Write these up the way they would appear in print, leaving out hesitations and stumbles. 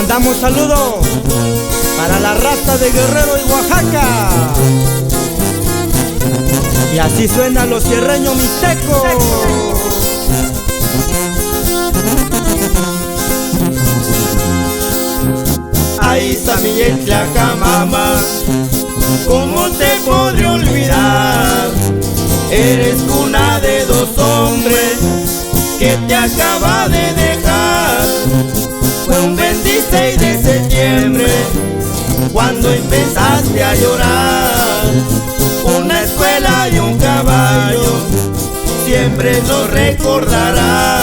mandamos saludos para la raza de Guerrero y Oaxaca. Y así suenan los sierreños mixtecos. Ahí está mi Yetla-Camama, ¿cómo te podré olvidar? Eres cuna de dos hombres que te acaba de dejar. Fue un 26 de septiembre cuando empezaste a llorar. Una escuela y un caballo siempre lo recordará.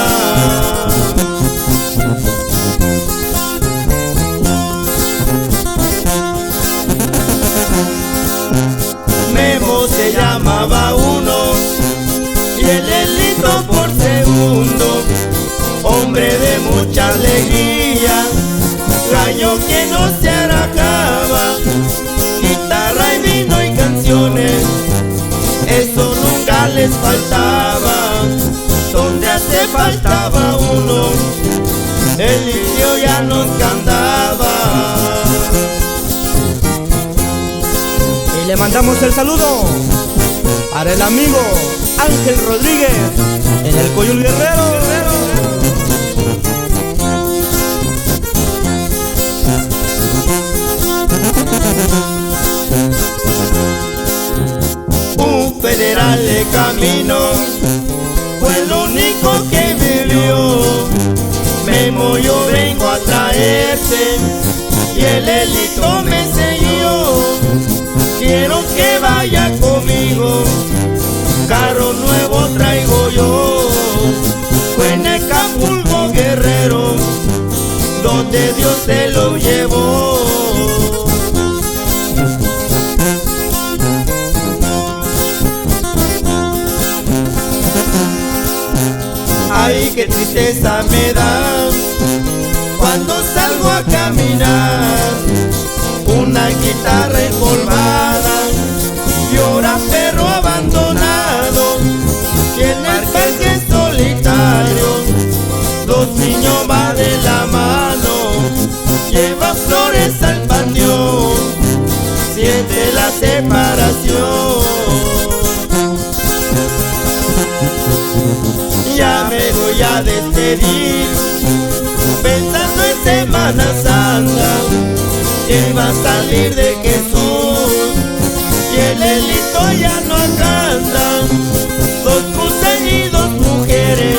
Memo se llamaba uno y el Elito por segundo. Hombre de mucha alegría, gallo que no se arrajaba. Guitarra y vino y canciones, eso nunca les faltaba. Donde hace faltaba uno, el indio ya nos cantaba. Y le mandamos el saludo para el amigo Ángel Rodríguez en el Coyul Guerrero. Un federal de camino fue el único que vivió. Memo, yo vengo a traerte y el Elito me siguió. Quiero que vaya conmigo, carro nuevo traigo yo. Fue en Acapulco, Guerrero, donde Dios se lo llevó. Ay, qué tristeza me da cuando salgo a caminar. Una guitarra empolvada, llora perro abandonado. Y en el parque solitario, dos niños van de la mano. Lleva flores al panteón, siente la separación. Ya me voy a despedir, pensando en Semana Santa, que va a salir de Jesús y el Elito ya no canta. Dos cruces y dos mujeres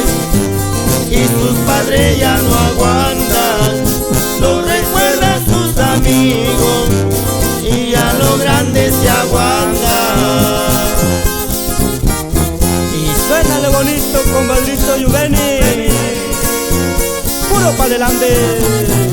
y sus padres ya no aguantan. Lo recuerda a sus amigos y a lo grande se aguanta. Suénale bonito, compadrito Yuveni, puro para adelante.